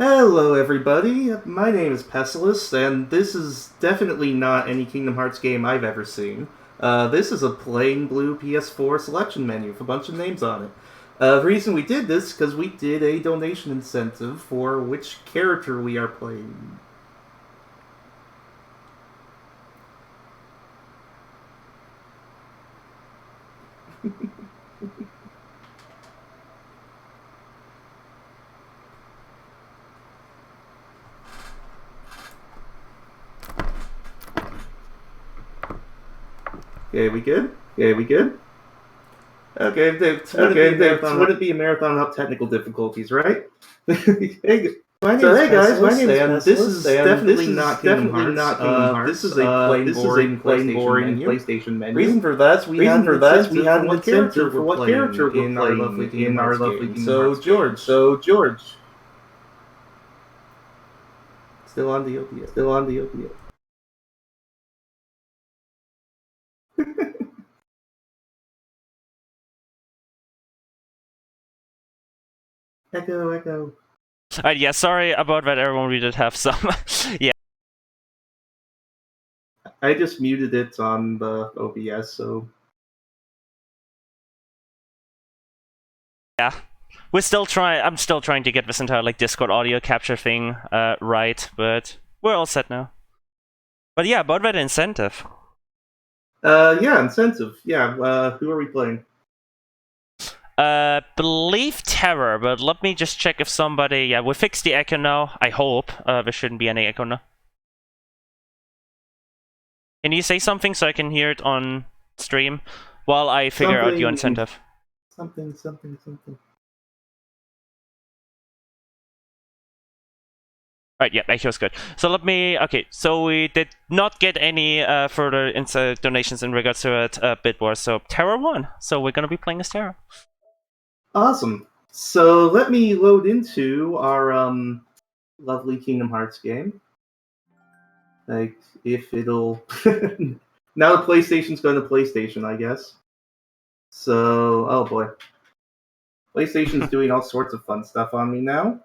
Hello, everybody. My name is Pessilist, and this is definitely not any Kingdom Hearts game I've ever seen. This is a plain blue PS4 selection menu with a bunch of names on it. The reason we did this is because we did a donation incentive for which character we are playing. Okay, we good? Okay, wouldn't be a marathon without technical difficulties, right? Hey guys, my name is This is definitely not Kingdom Hearts. This is a plain boring PlayStation menu. Reason for that, we had an incentive for what character we're playing in our lovely Kingdom Hearts. So George, still on the OBS. Echo. Yeah, sorry about that, everyone. We did have some. Yeah. I just muted it on the OBS, so. Yeah. I'm still trying to get this entire Discord audio capture thing right, but we're all set now. But yeah, about that incentive. Incentive. Yeah, who are we playing? Believe Terra, but let me just check if somebody... Yeah, we fixed the echo now, I hope. There shouldn't be any echo now. Can you say something so I can hear it on stream while I figure out your incentive? Something. Right, yeah, echo's good. So let me... Okay, so we did not get any further donations in regards to it, Bit Wars, so Terra won. So we're gonna be playing as Terra. Awesome. So let me load into our lovely Kingdom Hearts game. Like, if it'll... Now the PlayStation's going to PlayStation, I guess. So, oh boy. PlayStation's doing all sorts of fun stuff on me now.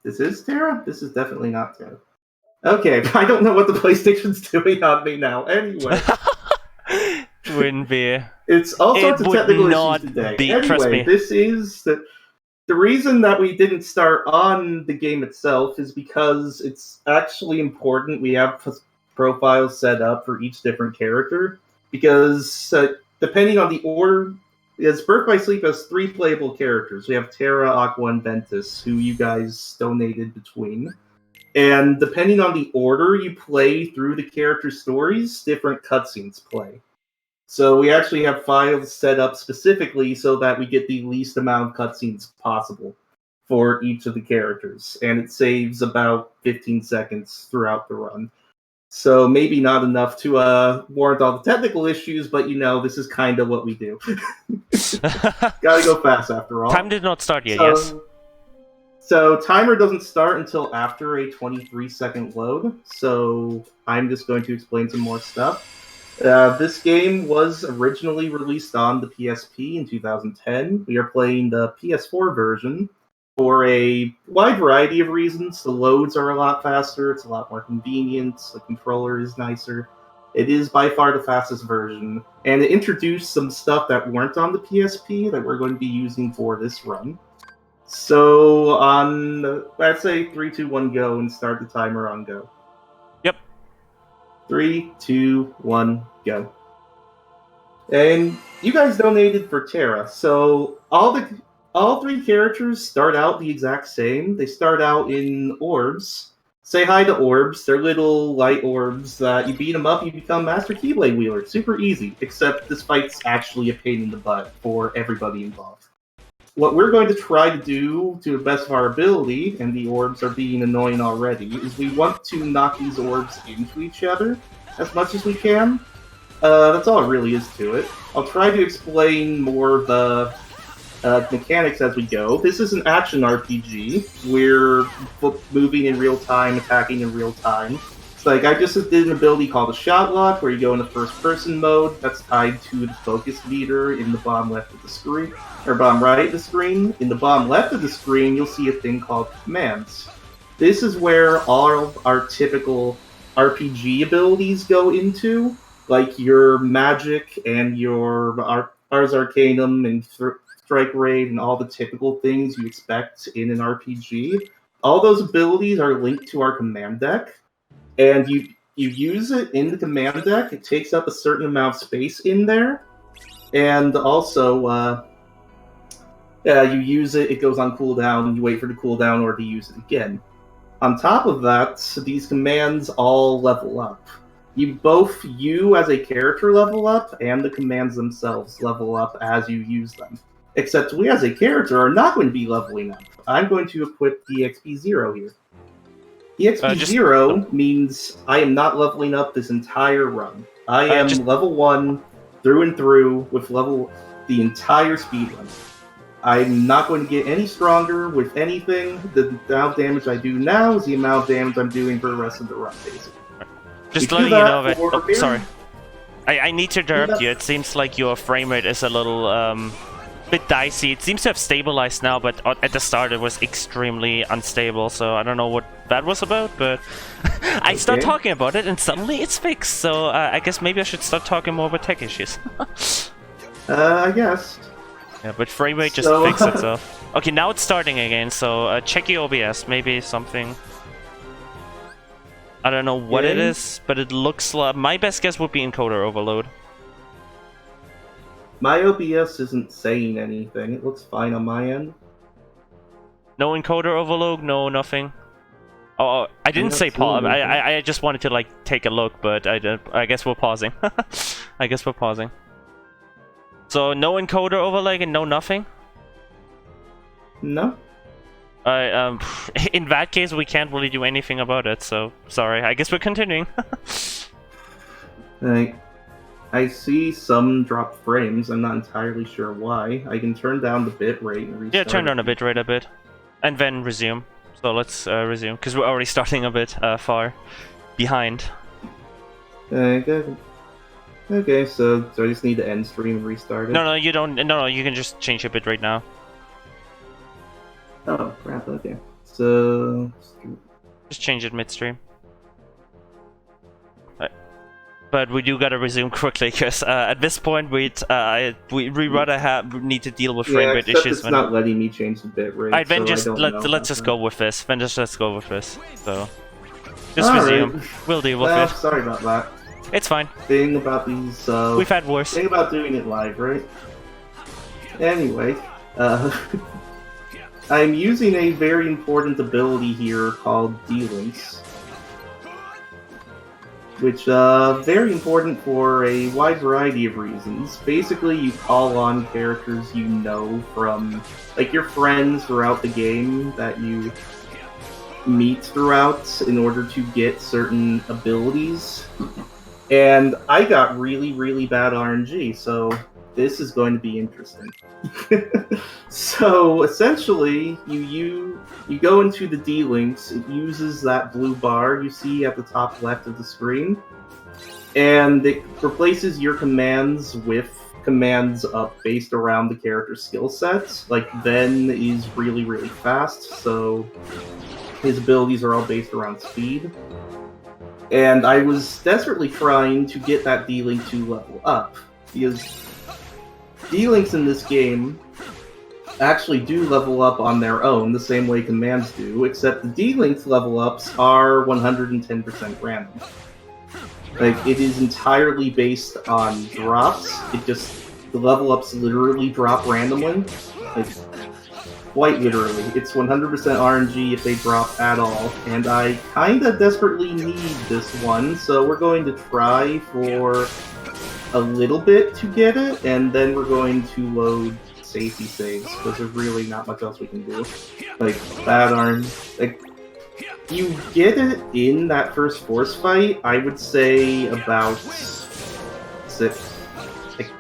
This is Terra? This is definitely not Terra. Okay, I don't know what the PlayStation's doing on me now. Anyway. Wouldn't be. It's all sorts of technical issues today. Anyway, this is the reason that we didn't start on the game itself is because it's actually important we have profiles set up for each different character, because depending on the order, because Birth by Sleep has 3 playable characters. We have Terra, Aqua, and Ventus, who you guys donated between. And depending on the order you play through the character stories, different cutscenes play. So we actually have files set up specifically so that we get the least amount of cutscenes possible for each of the characters. And it saves about 15 seconds throughout the run. So maybe not enough to warrant all the technical issues, but this is kind of what we do. Gotta go fast after all. Time did not start yet, yes? So timer doesn't start until after a 23-second load. So I'm just going to explain some more stuff. This game was originally released on the PSP in 2010. We are playing the PS4 version for a wide variety of reasons. The loads are a lot faster, it's a lot more convenient, the controller is nicer. It is by far the fastest version, and it introduced some stuff that weren't on the PSP that we're going to be using for this run. So on, let's say 3, 2, 1, go, and start the timer on go. Yep. 3, 2, 1, go. And you guys donated for Terra, so all 3 characters start out the exact same. They start out in orbs. Say hi to orbs. They're little light orbs that you beat them up, you become Master Keyblade Wielder. Super easy, except this fight's actually a pain in the butt for everybody involved. What we're going to try to do, to the best of our ability, and the orbs are being annoying already, is we want to knock these orbs into each other as much as we can. That's all it really is to it. I'll try to explain more of the mechanics as we go. This is an action RPG. We're moving in real time, attacking in real time. It's like I just did an ability called a Shot Lock, where you go into first-person mode. That's tied to the focus meter in the bottom left of the screen, or bottom right of the screen. In the bottom left of the screen, you'll see a thing called commands. This is where all of our typical RPG abilities go into, like your magic and your Ars Arcanum and Strike Raid and all the typical things you expect in an RPG. All those abilities are linked to our command deck, and you use it in the command deck. It takes up a certain amount of space in there, and also you use it. It goes on cooldown. You wait for the cooldown or to use it again. On top of that, these commands all level up. You as a character level up, and the commands themselves level up as you use them. Except we as a character are not going to be leveling up. I'm going to equip EXP 0 here. EXP 0 means I am not leveling up this entire run. I am level 1 through and through with the entire speed run. I'm not going to get any stronger with anything. The amount of damage I do now is the amount of damage I'm doing for the rest of the run, basically. Just letting you know that... Oh, sorry. I need to interrupt you. It seems like your frame rate is a little bit dicey. It seems to have stabilized now, but at the start it was extremely unstable, so I don't know what that was about, but I start talking about it and suddenly it's fixed, so I guess maybe I should start talking more about tech issues. I guess. Yeah, but frame rate just fixed itself. Okay, now it's starting again, so check your OBS, maybe something... I don't know what it is, but it looks like... My best guess would be encoder overload. My OBS isn't saying anything. It looks fine on my end. No encoder overload? No, nothing? Oh, I didn't say pause. I just wanted to, like, take a look, but I guess we're pausing. I guess we're pausing. So, no encoder overlay and no nothing? No. In that case, we can't really do anything about it, so sorry. I guess we're continuing. I see some dropped frames. I'm not entirely sure why. I can turn down the bitrate and restart. Yeah, turn down the bitrate a bit. And then resume. So let's resume, because we're already starting a bit far behind. Okay, so I just need to end stream and restart it? No, you don't. No, you can just change your bitrate now. Oh, crap, okay. So... Just change it midstream. But we do gotta resume quickly, because at this point we rather need to deal with frame rate issues. It's not letting me change the bitrate. Alright, then so let's just go with this. Then let's go with this. So just resume. Right. We'll deal with it. Sorry about that. It's fine. Thing about these. We've had worse. Thing about doing it live, right? Anyway, I'm using a very important ability here called D-Links, which very important for a wide variety of reasons. Basically, you call on characters you know from, like, your friends throughout the game that you meet throughout in order to get certain abilities. And I got really, really bad RNG, so this is going to be interesting. So essentially, you go into the D-Links. It uses that blue bar you see at the top left of the screen, and it replaces your commands with commands based around the character's skill sets. Like, Ben is really, really fast, so his abilities are all based around speed. And I was desperately trying to get that D-Link to level up, because D-Links in this game actually do level up on their own, the same way commands do, except the D-Links level ups are 110% random. Like, it is entirely based on drops. The level ups literally drop randomly. Like, quite literally. It's 100% RNG if they drop at all, and I kinda desperately need this one, so we're going to try for a little bit to get it, and then we're going to load safety saves, because there's really not much else we can do. Like, bad RNG. Like, you get it in that first force fight, I would say about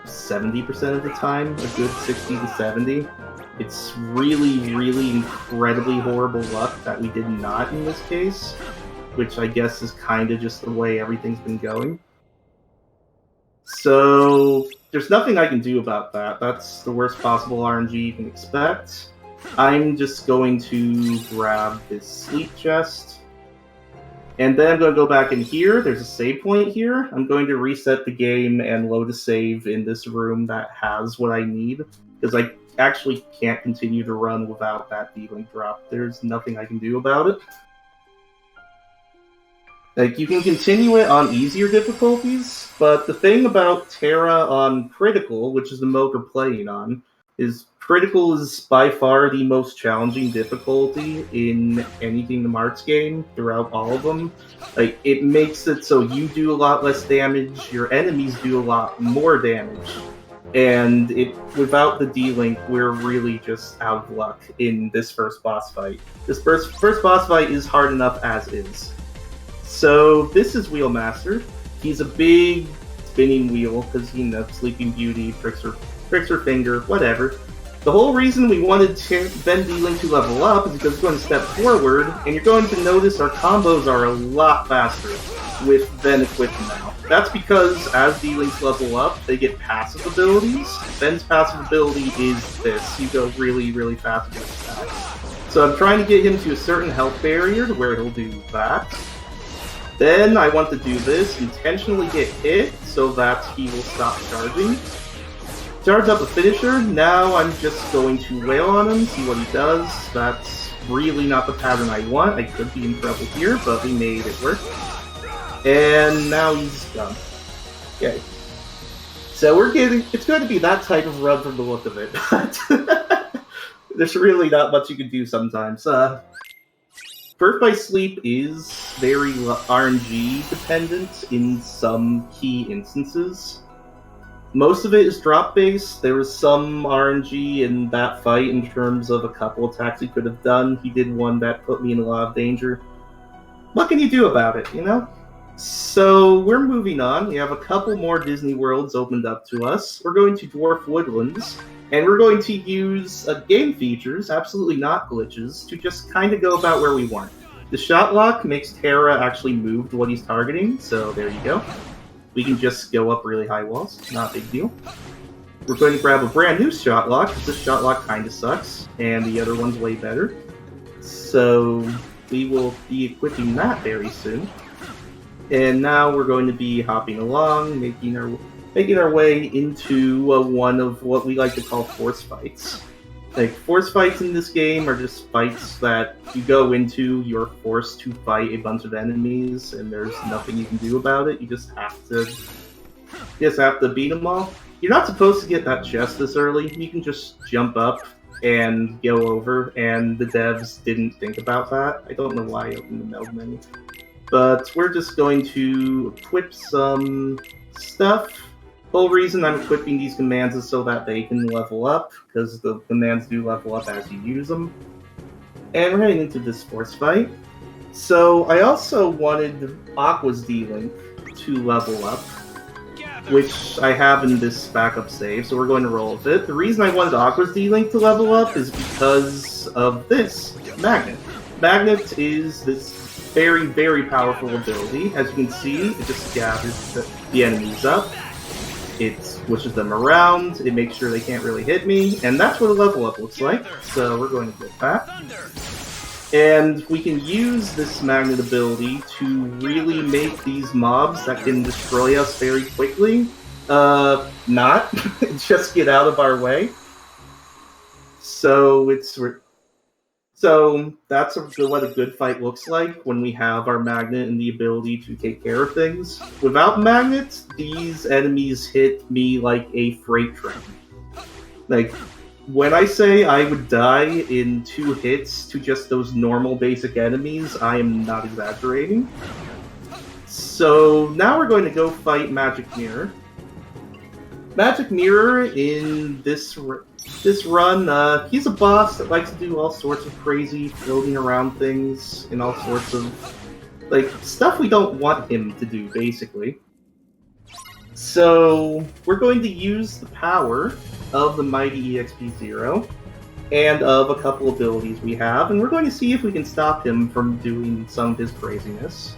70% of the time, a good 60 to 70. It's really, really incredibly horrible luck that we did not in this case. which I guess is kind of just the way everything's been going. So there's nothing I can do about that. That's the worst possible RNG you can expect. I'm just going to grab this sleep chest. And then I'm going to go back in here. There's a save point here. I'm going to reset the game and load a save in this room that has what I need. Because I actually can't continue to run without that D-Link drop. There's nothing I can do about it. Like, you can continue it on easier difficulties, but the thing about Terra on Critical, which is the mode we're playing on, is Critical is by far the most challenging difficulty in any Kingdom Hearts game throughout all of them. Like, it makes it so you do a lot less damage, your enemies do a lot more damage, and without the D-Link, we're really just out of luck in this first boss fight. This first boss fight is hard enough as is. So this is Wheelmaster. He's a big spinning wheel because, you know, Sleeping Beauty, pricks her finger, whatever. The whole reason we wanted Ben D-Link to level up is because we're going to step forward, and you're going to notice our combos are a lot faster with Ben equipped now. That's because as D-Links level up, they get passive abilities. Ben's passive ability is this. You go really, really fast with his attacks. So I'm trying to get him to a certain health barrier to where he'll do that. Then I want to do this, intentionally get hit, so that he will stop charging. Charge up a finisher, now I'm just going to wail on him, see what he does. That's really not the pattern I want. I could be in trouble here, but we made it work. And now he's done. Okay. So it's going to be that type of run from the look of it, but there's really not much you can do sometimes. Birth by Sleep is very RNG dependent in some key instances. Most of it is drop based. There was some RNG in that fight in terms of a couple attacks he could have done. He did one that put me in a lot of danger. What can you do about it, you know? So we're moving on. We have a couple more Disney worlds opened up to us. We're going to Dwarf Woodlands. And we're going to use game features, absolutely not glitches, to just kind of go about where we want. The shot lock makes Terra actually move to what he's targeting, so there you go. We can just go up really high walls, not a big deal. We're going to grab a brand new shot lock, because this shot lock kind of sucks, and the other one's way better. So we will be equipping that very soon. And now we're going to be hopping along, making our way into one of what we like to call force fights. Like, force fights in this game are just fights that you go into, you're forced to fight a bunch of enemies, and there's nothing you can do about it. You just have to beat them all. You're not supposed to get that chest this early. You can just jump up and go over, and the devs didn't think about that. I don't know why I opened the meld menu. But we're just going to equip some stuff. The whole reason I'm equipping these commands is so that they can level up, because the commands do level up as you use them. And we're heading into this force fight. So I also wanted Aqua's D-Link to level up, which I have in this backup save, so we're going to roll with it. The reason I wanted Aqua's D-Link to level up is because of this, Magnet. Magnet is this very, very powerful ability. As you can see, it just gathers the enemies up. It swishes them around, it makes sure they can't really hit me, and that's what a level up looks like. So we're going to get that. And we can use this magnet ability to really make these mobs that can destroy us very quickly, not. Just get out of our way. So that's what a good fight looks like when we have our magnet and the ability to take care of things. Without magnets, these enemies hit me like a freight train. Like, when I say I would die in 2 hits to just those normal basic enemies, I am not exaggerating. So now we're going to go fight Magic Mirror. Magic Mirror in this run, he's a boss that likes to do all sorts of crazy floating around things and all sorts of, like, stuff we don't want him to do, basically. So we're going to use the power of the mighty EXP-0. and of a couple abilities we have, and we're going to see if we can stop him from doing some of his craziness.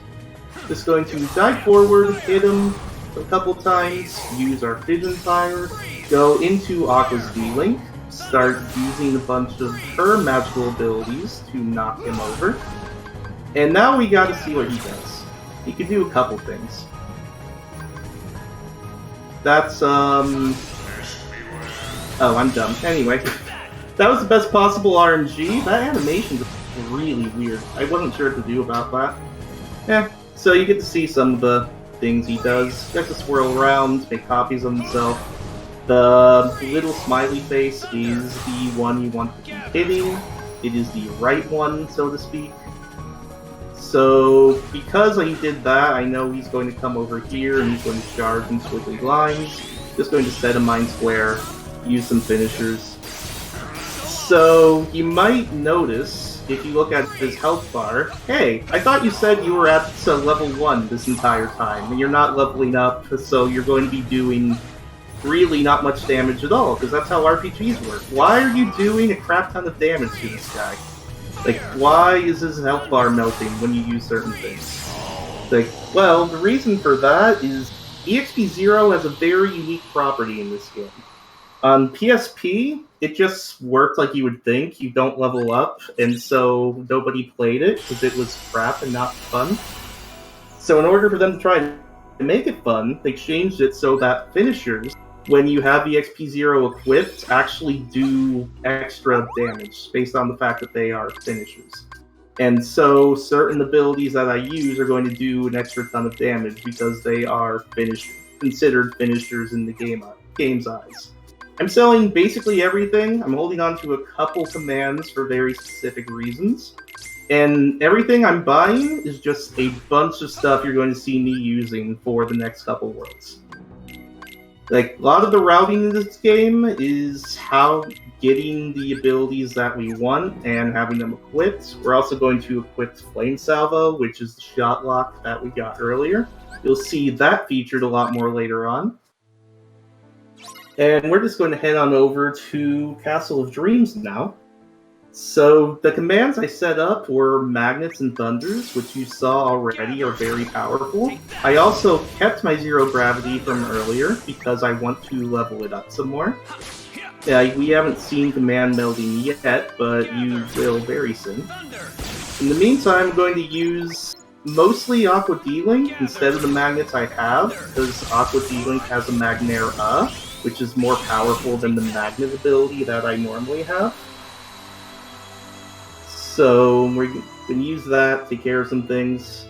Just going to dive forward, hit him a couple times, use our Fission Fire, go into Aqua's D-Link, start using a bunch of her magical abilities to knock him over. And now we gotta see what he does. He can do a couple things. That's, Oh, I'm dumb. Anyway, that was the best possible RNG. That animation was really weird. I wasn't sure what to do about that. Yeah, so you get to see some of the things he does. He has to swirl around, make copies of himself. The little smiley face is the one you want to keep hitting. It is the right one, so to speak. So, because he did that, I know he's going to come over here and he's going to charge in squiggly lines. Just going to set a Mind Square, use some finishers. So, you might notice, if you look at his health bar, hey, I thought you said you were at level 1 this entire time, and you're not leveling up, so you're going to be doing really not much damage at all, because that's how RPGs work. Why are you doing a crap ton of damage to this guy? Like, why is his health bar melting when you use certain things? Like, well, the reason for that is EXP 0 has a very unique property in this game. On PSP, it just worked like you would think. You don't level up, and so nobody played it because it was crap and not fun. So in order for them to try to make it fun, they changed it so that finishers, when you have the XP0 equipped, actually do extra damage based on the fact that they are finishers. And so certain abilities that I use are going to do an extra ton of damage because they are considered finishers in the game's eyes. I'm selling basically everything. I'm holding on to a couple commands for very specific reasons. And everything I'm buying is just a bunch of stuff you're going to see me using for the next couple worlds. Like, a lot of the routing in this game is how getting the abilities that we want and having them equipped. We're also going to equip Flame Salvo, which is the shot lock that we got earlier. You'll see that featured a lot more later on. And we're just going to head on over to Castle of Dreams now. So the commands I set up were Magnets and Thunders, which you saw already are very powerful. I also kept my Zero Gravity from earlier because I want to level it up some more. We haven't seen command melding yet, but you will very soon. In the meantime, I'm going to use mostly Aqua D-Link instead of the magnets I have, because Aqua D-Link has a Magnaire, which is more powerful than the magnet ability that I normally have. So we're going to use that, take care of some things.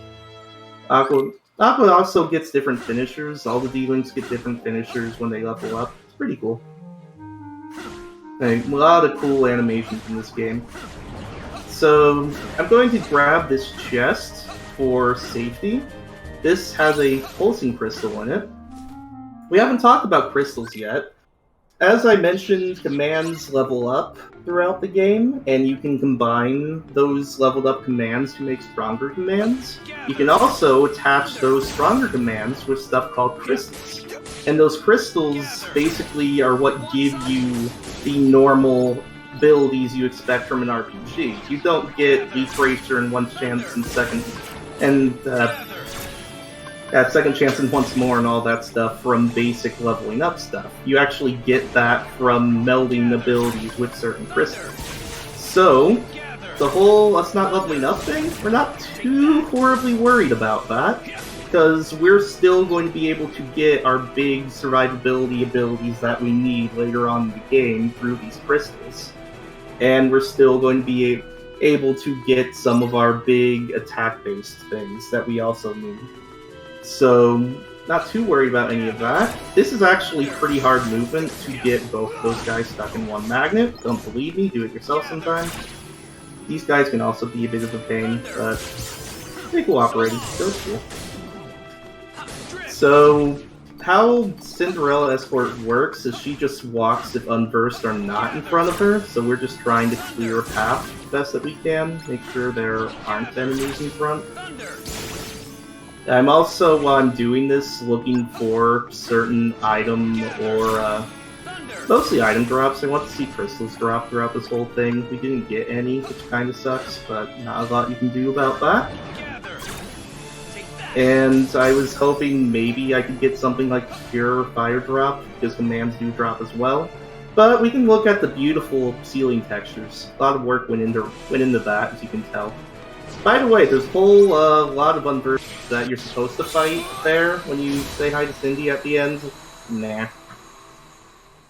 Aqua also gets different finishers. All the D-Links get different finishers when they level up. It's pretty cool. A lot of cool animations in this game. So I'm going to grab this chest for safety. This has a pulsing crystal in it. We haven't talked about crystals yet. As I mentioned, commands level up throughout the game, and you can combine those leveled up commands to make stronger commands. You can also attach those stronger commands with stuff called crystals. And those crystals basically are what give you the normal abilities you expect from an RPG. You don't get Deep Racer and One Chance and Second Chance and Once More and all that stuff from basic leveling up stuff. You actually get that from melding abilities with certain crystals. So, the whole us not leveling up thing, we're not too horribly worried about that, because we're still going to be able to get our big survivability abilities that we need later on in the game through these crystals. And we're still going to be able to get some of our big attack-based things that we also need. So, not too worried about any of that. This is actually pretty hard movement to get both those guys stuck in one magnet. Don't believe me, do it yourself sometime. These guys can also be a bit of a pain, but they cooperate. So cool. So, how Cinderella Escort works is she just walks if unversed are not in front of her, so we're just trying to clear a path the best that we can, make sure there aren't enemies in front. I'm also, while I'm doing this, looking for certain item or Mostly item drops. I want to see crystals drop throughout this whole thing. We didn't get any, which kind of sucks, but not a lot you can do about that. And I was hoping maybe I could get something like Pure Fire Drop, because commands do drop as well. But we can look at the beautiful ceiling textures. A lot of work went into that, as you can tell. By the way, there's a whole lot of unversed that you're supposed to fight there when you say hi to Cindy at the end. Nah.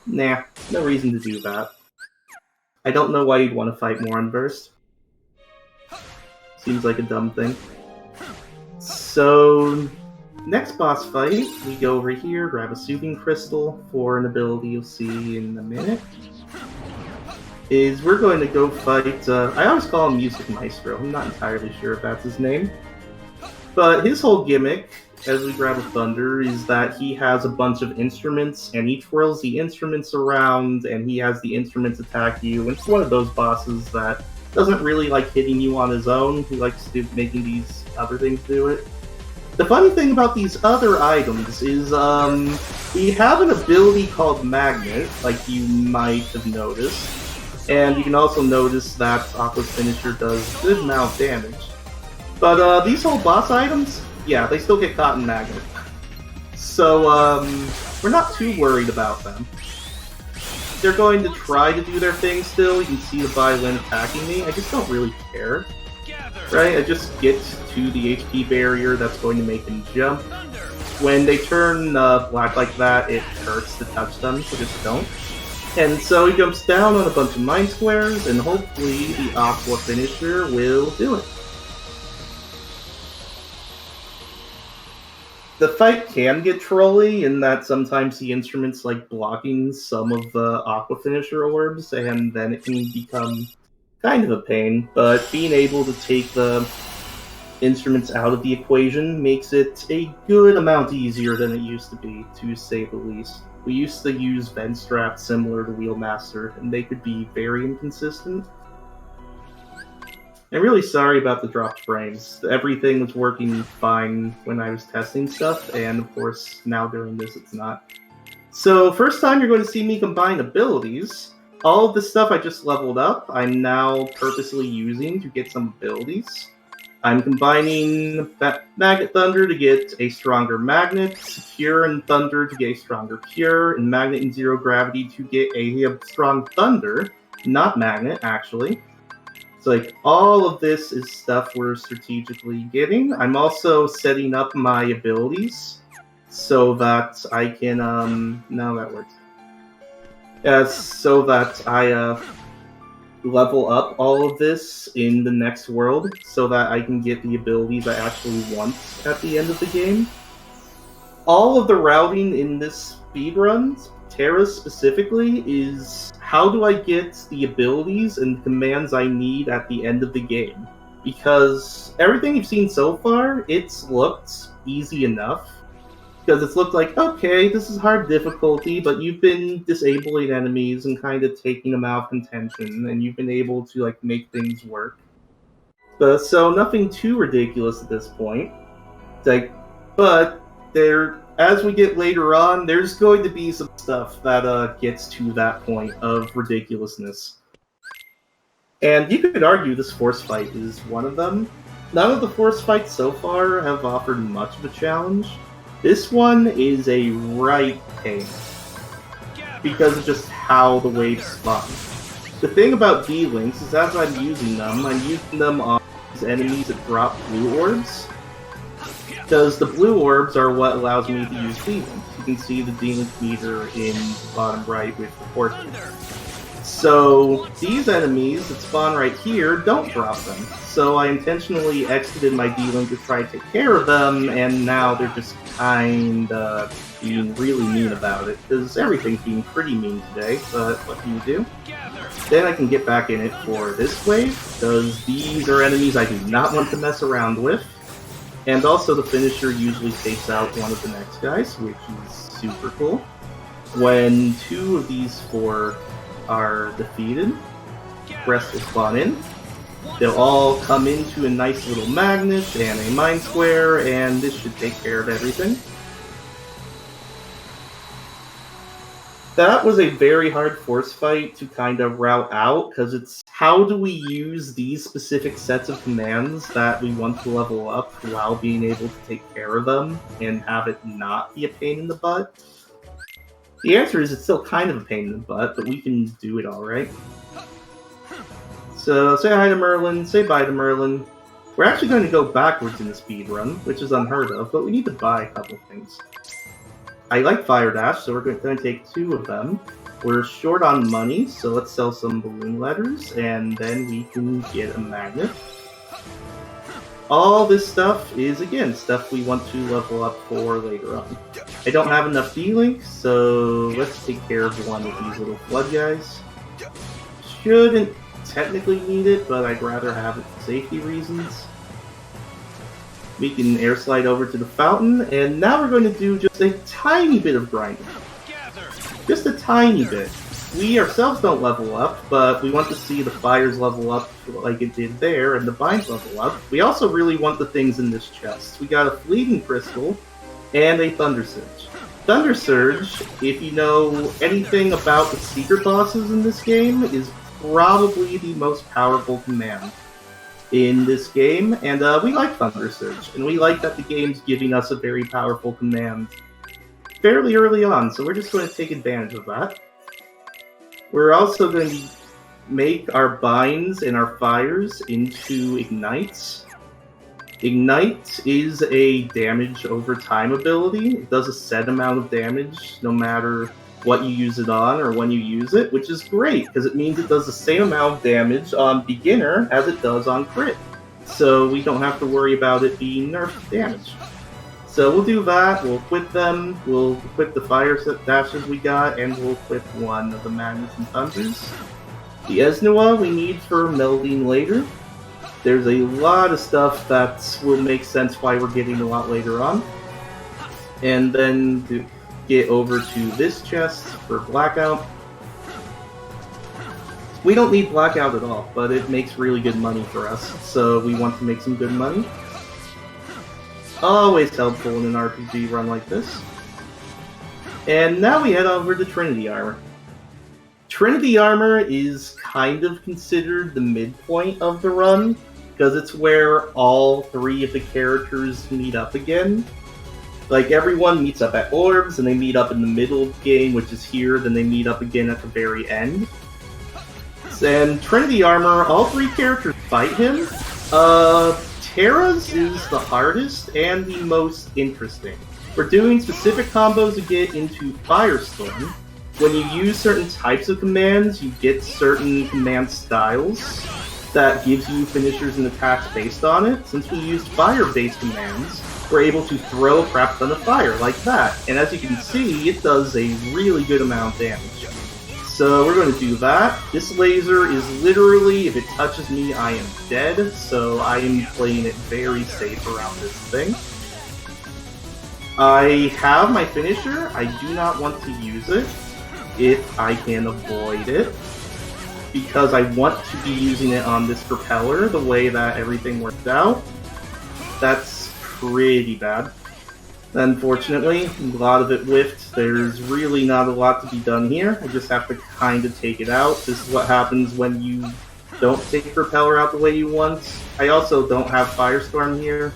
Nah, no reason to do that. I don't know why you'd want to fight more unversed. Seems like a dumb thing. So, next boss fight, we go over here, grab a Soothing Crystal for an ability you'll see in a minute. We're going to go fight, I always call him Music Maestro, I'm not entirely sure if that's his name. But his whole gimmick, as we grab a Thunder, is that he has a bunch of instruments, and he twirls the instruments around, and he has the instruments attack you, and it's one of those bosses that doesn't really like hitting you on his own, he likes making these other things do it. The funny thing about these other items is, we have an ability called Magnet, like you might have noticed, and you can also notice that Aqua's finisher does a good amount of damage. But these whole boss items, yeah, they still get caught in Magnet. So, we're not too worried about them. They're going to try to do their thing still, you can see the violin attacking me, I just don't really care. Right, I just get to the HP barrier that's going to make him jump. When they turn black like that, it hurts to touch them, so just don't. And so he jumps down on a bunch of Mind Squares, and hopefully the Aqua finisher will do it. The fight can get trolly in that sometimes the instruments like blocking some of the Aqua finisher orbs, and then it can become kind of a pain, but being able to take the instruments out of the equation makes it a good amount easier than it used to be, to say the least. We used to use vent straps similar to Wheelmaster, and they could be very inconsistent. I'm really sorry about the dropped frames. Everything was working fine when I was testing stuff, and of course, now during this it's not. So, first time you're going to see me combine abilities. All of the stuff I just leveled up, I'm now purposely using to get some abilities. I'm combining Magnet Thunder to get a stronger Magnet, Pure and Thunder to get a stronger Pure, and Magnet and Zero Gravity to get a strong Thunder, not Magnet, actually. So, like, all of this is stuff we're strategically getting. I'm also setting up my abilities so that I can, no, that works. So that I level up all of this in the next world, so that I can get the abilities I actually want at the end of the game. All of the routing in this speedrun, Terra specifically, is how do I get the abilities and commands I need at the end of the game? Because everything you've seen so far, it's looked easy enough. Because it's looked like, okay, this is hard difficulty, but you've been disabling enemies and kind of taking them out of contention, and you've been able to, like, make things work. So nothing too ridiculous at this point. Like, but as we get later on, there's going to be some stuff that gets to that point of ridiculousness. And you could argue this force fight is one of them. None of the force fights so far have offered much of a challenge. This one is a right pain, because of just how the waves spawn. The thing about D-Links is as I'm using them on these enemies that drop blue orbs, because the blue orbs are what allows me to use D-Links. You can see the D-Link meter in the bottom right with the portrait. So, these enemies that spawn right here don't drop them. So I intentionally exited my D-Link to try to take care of them, and now they're just kinda being really mean about it, because everything's being pretty mean today, but what can you do? Then I can get back in it for this wave, because these are enemies I do not want to mess around with. And also the finisher usually takes out one of the next guys, which is super cool. When 2 of these 4 are defeated, rest will spawn in. They'll all come into a nice little magnet and a Mind Square, and this should take care of everything. That was a very hard force fight to kind of route out, because it's how do we use these specific sets of commands that we want to level up while being able to take care of them and have it not be a pain in the butt? The answer is it's still kind of a pain in the butt, but we can do it alright. So say hi to Merlin, say bye to Merlin. We're actually going to go backwards in the speed run, which is unheard of, but we need to buy a couple things. I like Fire Dash, so we're going to take 2 of them. We're short on money, so let's sell some balloon letters, and then we can get a magnet. All this stuff is, again, stuff we want to level up for later on. I don't have enough D-Link, so let's take care of one of these little flood guys. Shouldn't technically need it, but I'd rather have it for safety reasons. We can air slide over to the fountain, and now we're going to do just a tiny bit of grinding. Just a tiny bit. We ourselves don't level up, but we want to see the fires level up like it did there, and the vines level up. We also really want the things in this chest. We got a fleeting crystal, and a Thunder Surge. Thunder Surge, if you know anything about the secret bosses in this game, is probably the most powerful command in this game, and we like Thunder Surge, and we like that the game's giving us a very powerful command fairly early on, so we're just going to take advantage of that. We're also going to make our binds and our fires into ignites. Ignite is a damage over time ability. It does a set amount of damage no matter what you use it on or when you use it, which is great, because it means it does the same amount of damage on beginner as it does on crit. So we don't have to worry about it being nerfed damage. So we'll do that, we'll equip them, we'll equip the fire set dashes we got, and we'll equip one of the magnets and thunders. The Esnua we need for melding later. There's a lot of stuff that will make sense why we're getting a lot later on. And then to get over to this chest for Blackout. We don't need Blackout at all, but it makes really good money for us, so we want to make some good money. Always helpful in an RPG run like this. And now we head over to Trinity Armor. Trinity Armor is kind of considered the midpoint of the run, because it's where all 3 of the characters meet up again. Like, everyone meets up at Orbs, and they meet up in the middle of the game, which is here, then they meet up again at the very end. And Trinity Armor, all 3 characters fight him. Terra's is the hardest and the most interesting. We're doing specific combos to get into Firestorm. When you use certain types of commands, you get certain command styles that gives you finishers and attacks based on it. Since we used fire-based commands, we're able to throw a crap ton of fire like that. And as you can see, it does a really good amount of damage. So we're going to do that. This laser is literally, if it touches me, I am dead. So I am playing it very safe around this thing. I have my finisher. I do not want to use it if I can avoid it, because I want to be using it on this propeller the way that everything worked out. That's pretty bad. Unfortunately, a lot of it whiffed. There's really not a lot to be done here. I just have to kind of take it out. This is what happens when you don't take propeller out the way you want. I also don't have Firestorm here.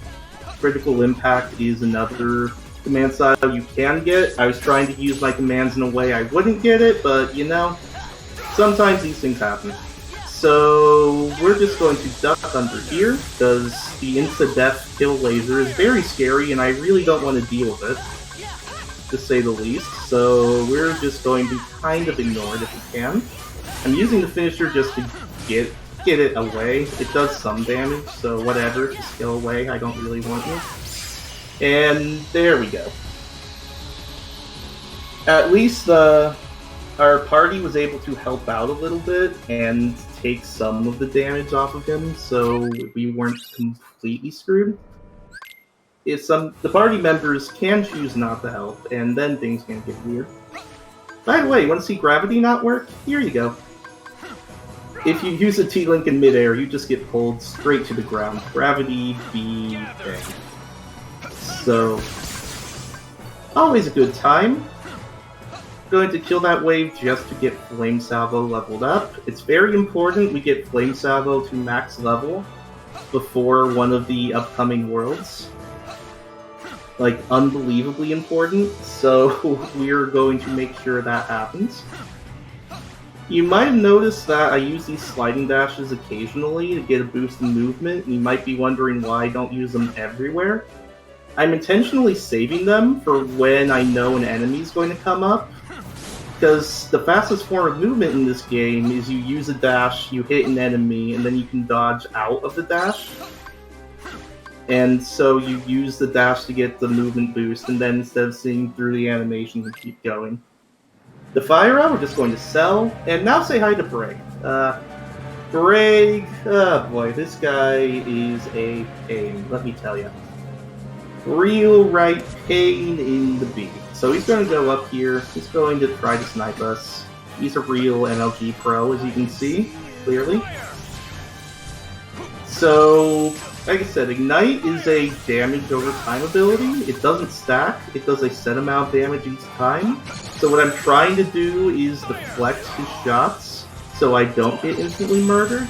Critical Impact is another command style you can get. I was trying to use my commands in a way I wouldn't get it, but you know, sometimes these things happen. So we're just going to duck under here, because the insta-death kill laser is very scary and I really don't want to deal with it, to say the least. So we're just going to kind of ignore it if we can. I'm using the finisher just to get it away. It does some damage, so whatever, just go away. I don't really want it. And there we go. At least our party was able to help out a little bit and take some of the damage off of him, so we weren't completely screwed. The party members can choose not to help, and then things can get weird. By the way, you want to see gravity not work? Here you go. If you use a T-Link in midair, you just get pulled straight to the ground. Gravity be dang. So, always a good time. going to kill that wave just to get Flame Salvo leveled up. It's very important we get Flame Salvo to max level before one of the upcoming worlds. Like, unbelievably important, so we're going to make sure that happens. You might have noticed that I use these sliding dashes occasionally to get a boost in movement, and you might be wondering why I don't use them everywhere. I'm intentionally saving them for when I know an enemy is going to come up, because the fastest form of movement in this game is you use a dash, you hit an enemy, and then you can dodge out of the dash. And so you use the dash to get the movement boost, and then instead of seeing through the animation, you keep going. The Fire we're just going to sell, and now say hi to Brig. Brig, oh boy, this guy is a pain, let me tell you. Real right pain in the beak. So he's going to go up here, he's going to try to snipe us. He's a real MLG pro, as you can see, clearly. So, like I said, Ignite is a damage over time ability. It doesn't stack, it does a set amount of damage each time. So what I'm trying to do is deflect his shots so I don't get instantly murdered,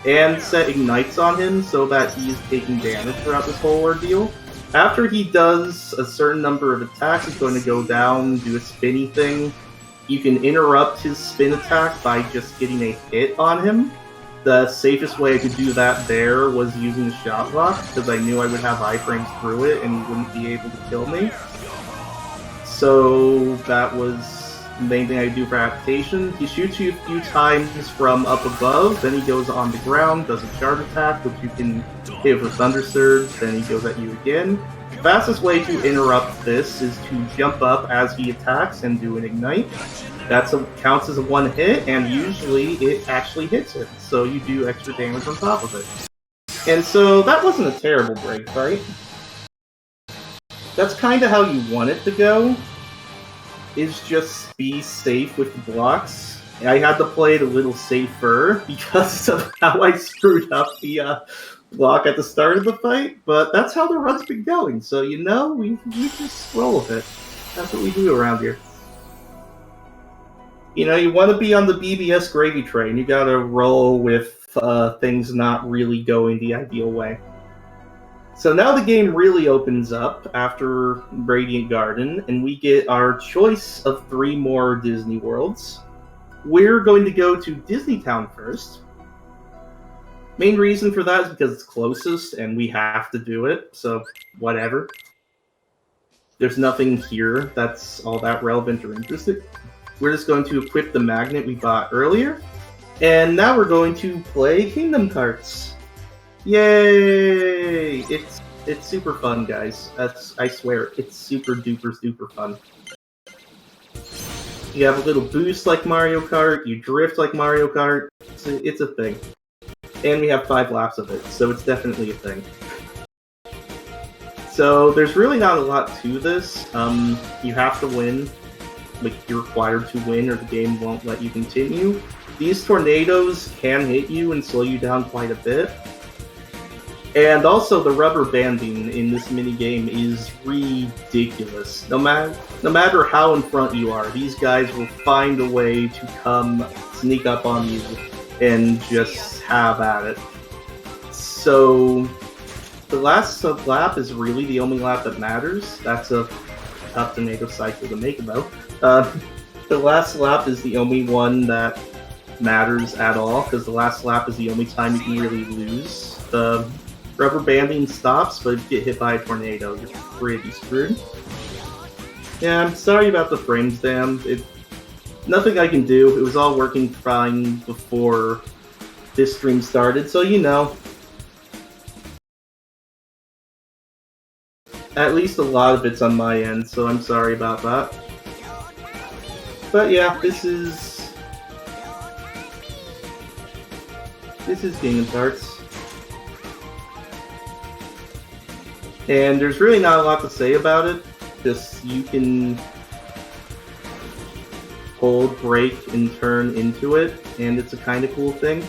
and set Ignites on him so that he is taking damage throughout this whole ordeal. After he does a certain number of attacks, he's going to go down, do a spinny thing. You can interrupt his spin attack by just getting a hit on him. The safest way I could do that there was using the shot block, because I knew I would have iframes through it and he wouldn't be able to kill me. So that was the main thing I do for adaptation. He shoots you a few times from up above, then he goes on the ground, does a charge attack, which you can hit with Thunder Surge, then he goes at you again. The fastest way to interrupt this is to jump up as he attacks and do an Ignite. That counts as a one hit, and usually it actually hits him, so you do extra damage on top of it. And so that wasn't a terrible break fight. That's kind of how you want it to go, is just be safe with the blocks. I had to play it a little safer because of how I screwed up the block at the start of the fight, but that's how the run's been going, so you know, we just roll with it. That's what we do around here. You know, you want to be on the BBS gravy train. You gotta roll with things not really going the ideal way. So now the game really opens up after Radiant Garden, and we get our choice of 3 more Disney worlds. We're going to go to Disneytown first. Main reason for that is because it's closest, and we have to do it, so whatever. There's nothing here that's all that relevant or interesting. We're just going to equip the magnet we bought earlier. And now we're going to play Kingdom Hearts. Yay! It's super fun, guys. I swear, it's super duper fun. You have a little boost like Mario Kart, you drift like Mario Kart. It's a thing. And we have 5 laps of it, so it's definitely a thing. So there's really not a lot to this. You have to win. Like, you're required to win or the game won't let you continue. These tornadoes can hit you and slow you down quite a bit. And also the rubber banding in this minigame is ridiculous. No matter how in front you are, these guys will find a way to come sneak up on you and just have at it. So the last lap is really the only lap that matters. That's a tough tomato cycle to make though. The last lap is the only one that matters at all, because the last lap is the only time you can really lose. The rubber banding stops, but if you get hit by a tornado, you're pretty screwed. Yeah, I'm sorry about the frames, Dan. Nothing I can do. It was all working fine before this stream started, so you know. At least a lot of it's on my end, so I'm sorry about that. But yeah, this is Kingdom Hearts. And there's really not a lot to say about it. Just you can hold, break, and turn into it, and it's a kind of cool thing.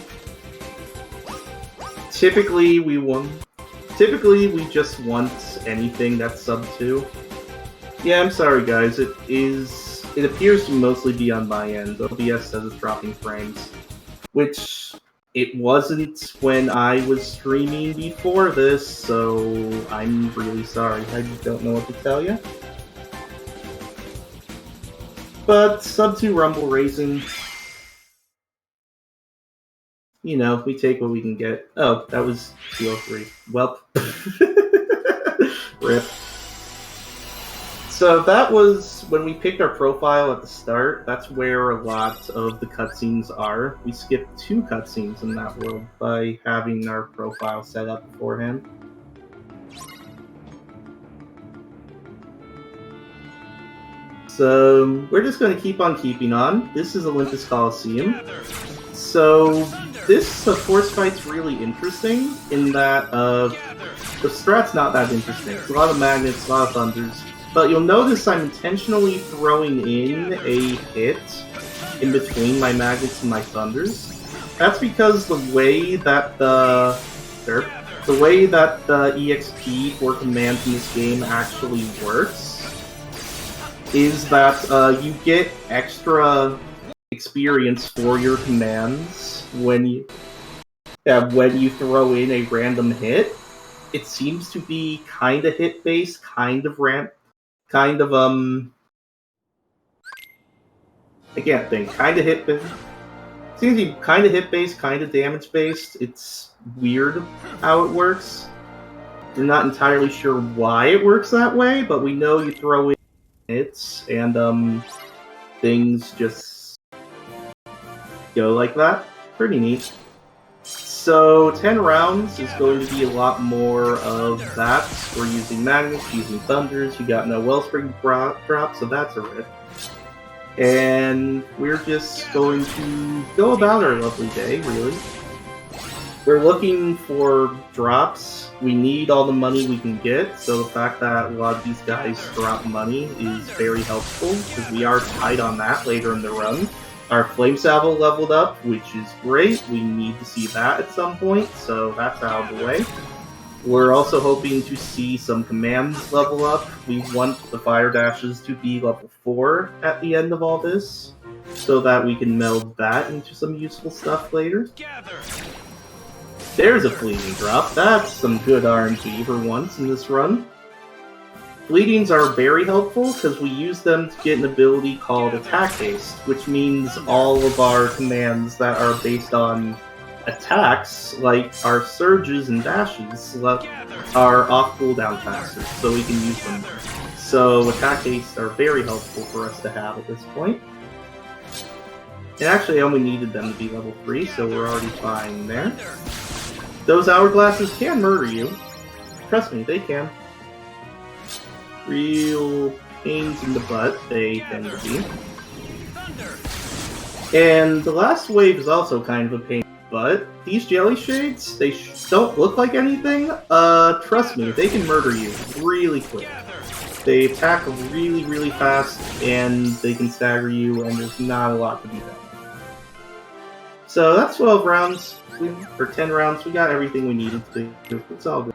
Typically we just want anything that's sub 2. Yeah, I'm sorry guys, it is It appears to mostly be on my end. OBS says it's dropping frames, which it wasn't when I was streaming before this, so I'm really sorry. I just don't know what to tell you. But sub 2 Rumble Racing, you know, we take what we can get. Oh, that was 203. Well, rip. So that was when we picked our profile at the start. That's where a lot of the cutscenes are. We skipped 2 cutscenes in that world by having our profile set up beforehand. So we're just going to keep on keeping on. This is Olympus Coliseum. So this force fight's really interesting in that the strat's not that interesting. It's a lot of magnets, a lot of thunders. But you'll notice I'm intentionally throwing in a hit in between my magnets and my thunders. That's because the way that the EXP for commands in this game actually works is that you get extra experience for your commands when you throw in a random hit. It seems to be kind of hit based, I can't think. Kind of hit based. Seems to be kind of hit based, kind of damage based. It's weird how it works. We're not entirely sure why it works that way, but we know you throw in hits and things just go like that. Pretty neat. So 10 rounds is going to be a lot more of that. We're using magnets, using thunders. You got no wellspring drop, so that's a rip. And we're just going to go about our lovely day, really. We're looking for drops. We need all the money we can get, so the fact that a lot of these guys drop money is very helpful, because we are tight on that later in the run. Our Flame Salvo leveled up, which is great. We need to see that at some point, so that's out of the way. We're also hoping to see some commands level up. We want the fire dashes to be level 4 at the end of all this, so that we can meld that into some useful stuff later. There's a fleeting drop. That's some good RNG for once in this run. Fleetings are very helpful because we use them to get an ability called Attack Haste, which means all of our commands that are based on attacks, like our surges and dashes, are off cooldown faster, so we can use them. So Attack Haste are very helpful for us to have at this point. And actually I only needed them to be level 3, so we're already fine there. Those hourglasses can murder you. Trust me, they can. Real pains in the butt, they tend to be. And the last wave is also kind of a pain in the butt. These jelly shades, they don't look like anything. Trust me, they can murder you really quick. They attack really, really fast, and they can stagger you, and there's not a lot to be done. So that's 12 rounds. For 10 rounds, we got everything we needed to do. It's all good.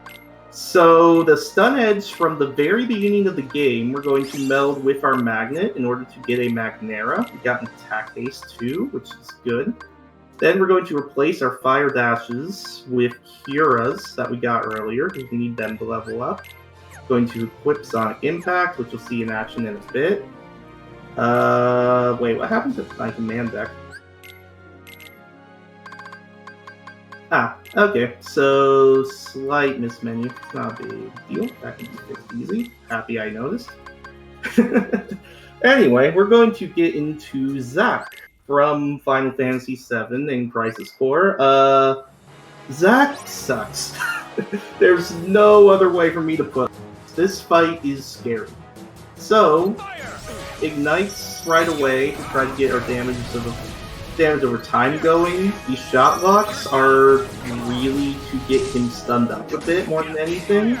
So the stun edge from the very beginning of the game, we're going to meld with our magnet in order to get a Magnera. We got an Attack Haste too, which is good. Then we're going to replace our fire dashes with Curas that we got earlier, because we need them to level up. Going to equip Sonic Impact, which you'll see in action in a bit. Wait, what happened to my command deck? Ah, okay, so slight mismenu. It's not a big deal. That can be fixed easy. Happy I noticed. Anyway, we're going to get into Zack from Final Fantasy VII in Crisis Core. Zack sucks. There's no other way for me to put it. This fight is scary. So, ignites right away to try to get our damage over time going. These shot locks are really to get him stunned up a bit more than anything.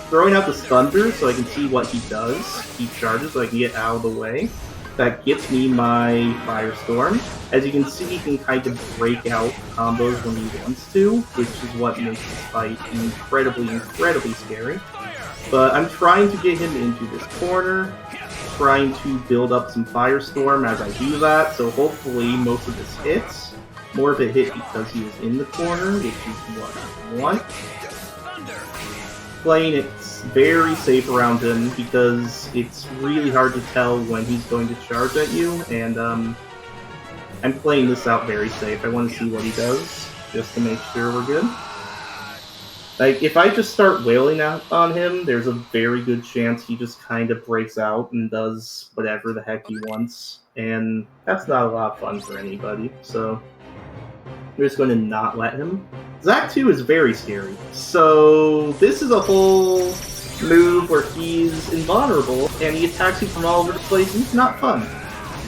Throwing out the thunder so I can see what he does. He charges so I can get out of the way. That gets me my Firestorm. As you can see, he can kind of break out combos when he wants to, which is what makes this fight incredibly, incredibly scary. But I'm trying to get him into this corner. trying to build up some Firestorm as I do that, so hopefully most of this hits. More of it hit because he was in the corner, which is what I want. Playing it very safe around him because it's really hard to tell when he's going to charge at you, and I'm playing this out very safe. I want to see what he does, just to make sure we're good. Like, if I just start wailing out on him, there's a very good chance he just kind of breaks out and does whatever the heck he wants, and that's not a lot of fun for anybody, so we're just going to not let him. Zac 2 is very scary, so this is a whole move where he's invulnerable, and he attacks you from all over the place, and it's not fun.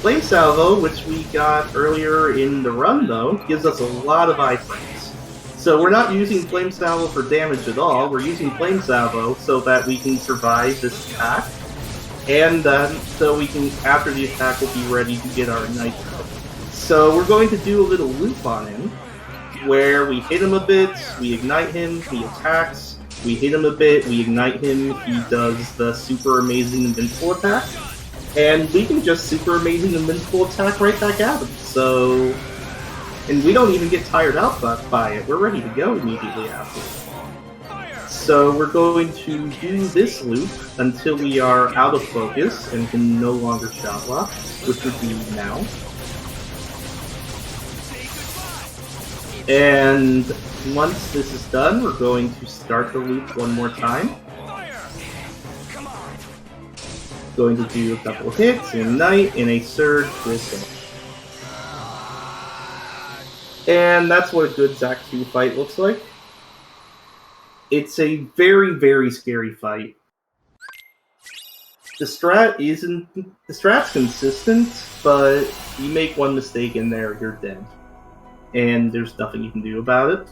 Flame Salvo, which we got earlier in the run, though, gives us a lot of iframes. So we're not using Flame Salvo for damage at all, we're using Flame Salvo so that we can survive this attack, and so we can, after the attack, we'll be ready to get our Nitro. So we're going to do a little loop on him, where we hit him a bit, we ignite him, he attacks, we hit him a bit, we ignite him, he does the super amazing invincible attack, and we can just super amazing invincible attack right back at him. So, and we don't even get tired out by it, we're ready to go immediately after. So we're going to do this loop until we are out of focus and can no longer shot block, which would be now. And once this is done, we're going to start the loop one more time. Going to do a couple of hits, ignite, and a surge with him. And that's what a good Zac 2 fight looks like. It's a very, very scary fight. The strat's consistent, but you make one mistake in there, you're dead. And there's nothing you can do about it.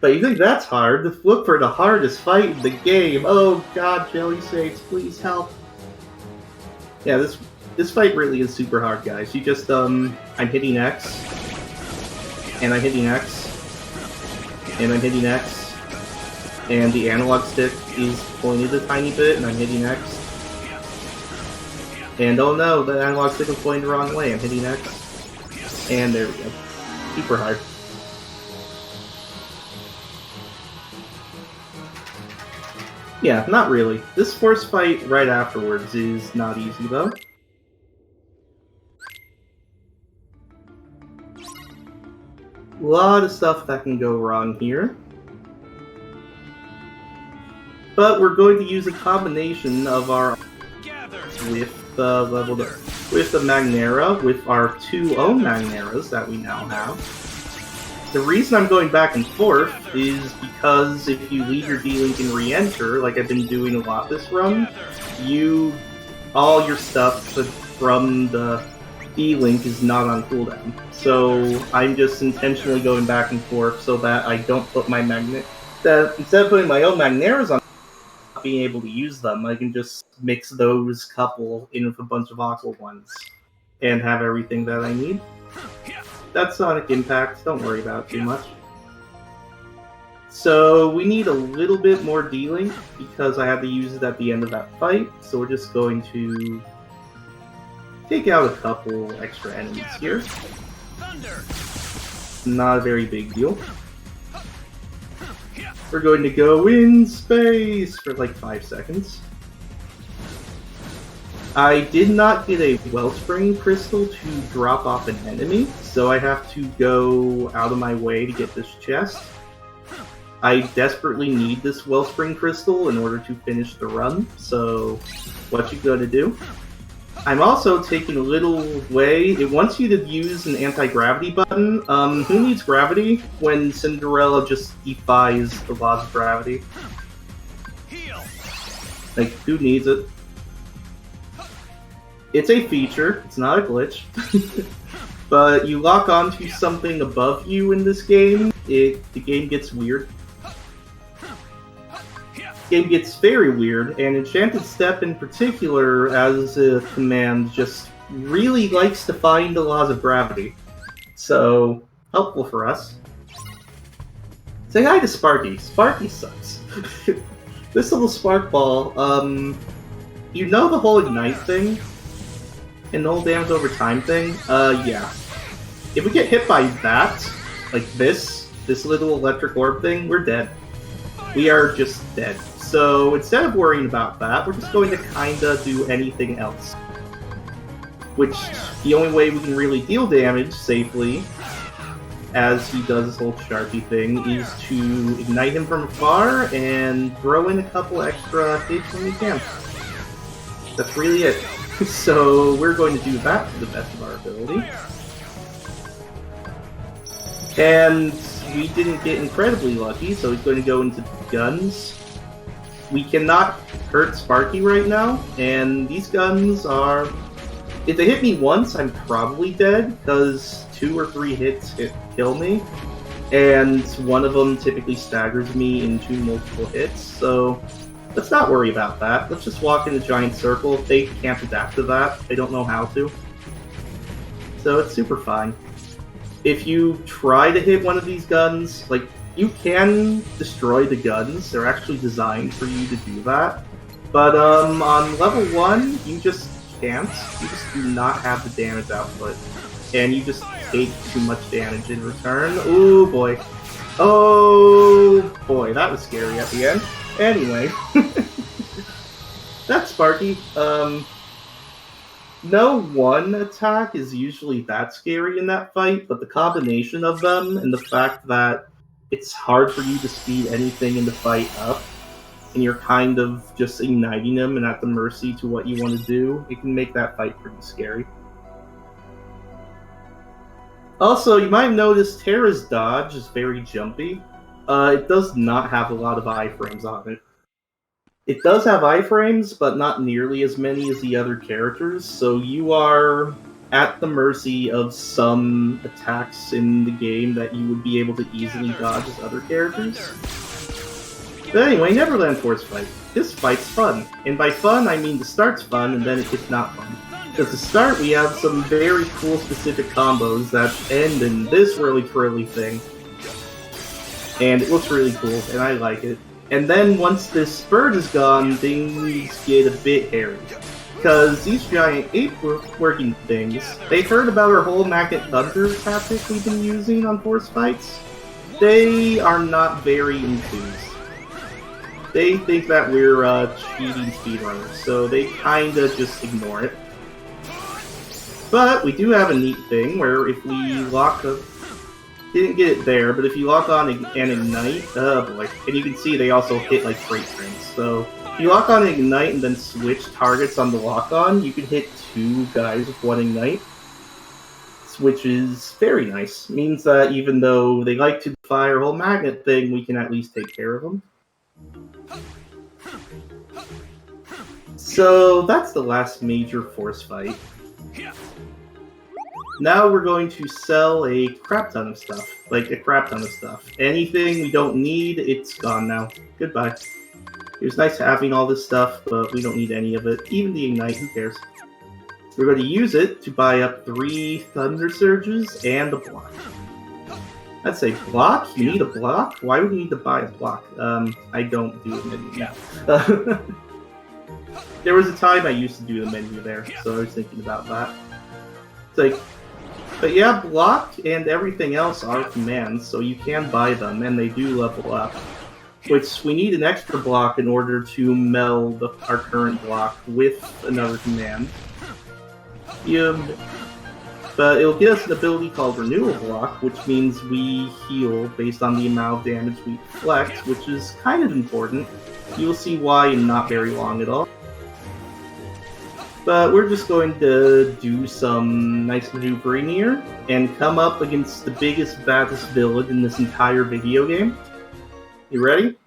But you think that's hard? Look for the hardest fight in the game. Oh god, Jelly Sakes, please help. Yeah, this fight really is super hard, guys. You just, I'm hitting X, and I'm hitting X, and I'm hitting X, and the analog stick is pointed a tiny bit, and I'm hitting X. And oh no, the analog stick is pointing the wrong way, I'm hitting X. And there we go. Super hard. Yeah, not really. This force fight right afterwards is not easy, though. A lot of stuff that can go wrong here. But we're going to use a combination of our with the level there. With the Magnera, with our two own Magneras that we now have. The reason I'm going back and forth is because if you leave your D-Link and re-enter, like I've been doing a lot this run, all your stuff from the D-Link is not on cooldown. So I'm just intentionally going back and forth so that I don't put my instead of putting my own Magneras on, being able to use them, I can just mix those couple in with a bunch of Aqua ones and have everything that I need. That's Sonic Impact, don't worry about it too much. So we need a little bit more D-Link because I had to use it at the end of that fight, so we're just going to take out a couple extra enemies here. Not a very big deal. We're going to go in space for like 5 seconds. I did not get a Wellspring Crystal to drop off an enemy, so I have to go out of my way to get this chest. I desperately need this Wellspring Crystal in order to finish the run, so what you gonna do? I'm also taking a little way. It wants you to use an anti-gravity button. Who needs gravity when Cinderella just defies the laws of gravity? Like, who needs it? It's a feature, it's not a glitch. But you lock onto something above you in this game, the game gets weird. The game gets very weird, and Enchanted Step in particular, as a command, just really likes to find the laws of gravity. So, helpful for us. Say hi to Sparky. Sparky sucks. This little Spark Ball, you know the whole ignite thing? And the whole damage over time thing? Yeah. If we get hit by that, like this little electric orb thing, we're dead. We are just dead. So instead of worrying about that, we're just going to kinda do anything else. Which, the only way we can really deal damage safely, as he does this whole Sharpie thing, is to ignite him from afar and throw in a couple extra hits when we can. That's really it. So we're going to do that to the best of our ability. And we didn't get incredibly lucky, so he's going to go into guns. We cannot hurt Sparky right now, and these guns are... If they hit me once, I'm probably dead, because 2 or 3 hits kill me, and one of them typically staggers me into multiple hits, so let's not worry about that. Let's just walk in a giant circle. They can't adapt to that. They don't know how to. So it's super fine. If you try to hit one of these guns, like, you can destroy the guns. They're actually designed for you to do that. But on level 1, you just can't. You just do not have the damage output. And you just take too much damage in return. Ooh, boy. Oh, boy, that was scary at the end. Anyway. That's Sparky. No one attack is usually that scary in that fight, but the combination of them and the fact that it's hard for you to speed anything in the fight up, and you're kind of just igniting them and at the mercy to what you want to do, it can make that fight pretty scary. Also, you might have noticed Terra's dodge is very jumpy. It does not have a lot of iframes on it. It does have iframes, but not nearly as many as the other characters, so you are at the mercy of some attacks in the game that you would be able to easily dodge as other characters. But anyway, Neverland Force Fight. This fight's fun. And by fun, I mean the start's fun, and then it gets not fun. Because to start, we have some very cool specific combos that end in this really twirly thing. And it looks really cool, and I like it. And then once this bird is gone, things get a bit hairy. Because these giant ape-working things, they heard about our whole Magnet Thunder tactic we've been using on Force Fights. They are not very enthused. They think that we're cheating speedrunners, so they kinda just ignore it. But we do have a neat thing where if we lock up... Didn't get it there, but if you lock on and ignite, oh boy, and you can see they also hit like freight trains. So if you lock on and ignite and then switch targets on the lock on, you can hit 2 guys with 1 ignite, which is very nice. It means that even though they like to defy our whole magnet thing, we can at least take care of them. So that's the last major force fight. Now we're going to sell a crap ton of stuff. Like, a crap ton of stuff. Anything we don't need, it's gone now. Goodbye. It was nice having all this stuff, but we don't need any of it. Even the Ignite, who cares? We're going to use it to buy up 3 Thunder Surges and a block. I'd say block? You need a block? Why would you need to buy a block? I don't do a menu now. There was a time I used to do the menu there, so I was thinking about that. It's like... But yeah, block and everything else are commands, so you can buy them, and they do level up. Which, we need an extra block in order to meld our current block with another command. But it'll give us an ability called Renewal Block, which means we heal based on the amount of damage we deflect, which is kind of important. You'll see why in not very long at all. But we're just going to do some nice maneuvering here, and come up against the biggest, baddest villain in this entire video game. You ready?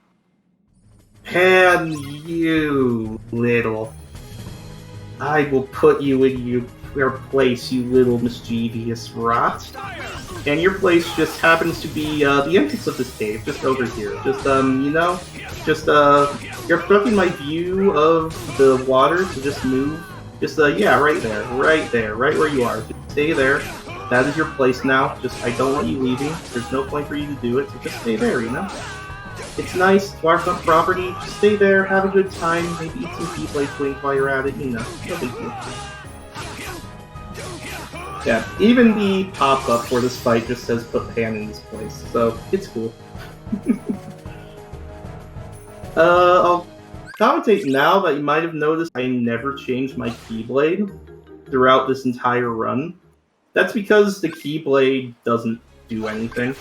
And you little... I will put you in your place, you little mischievous rot. And your place just happens to be the entrance of this cave, just over here. Just, you know, just, you're obstructing my view of the water to just move. Just, yeah, right there, right where you are. Just stay there. That is your place now. Just, I don't want you leaving. There's no point for you to do it, so just stay there, you know? It's nice, waterfront property, just stay there, have a good time, maybe eat some Keyblade wings while you're at it, you know, no big deal. Yeah, even the pop-up for this fight just says put Pan in this place, so it's cool. I'll commentate now that you might have noticed I never changed my Keyblade throughout this entire run. That's because the Keyblade doesn't do anything.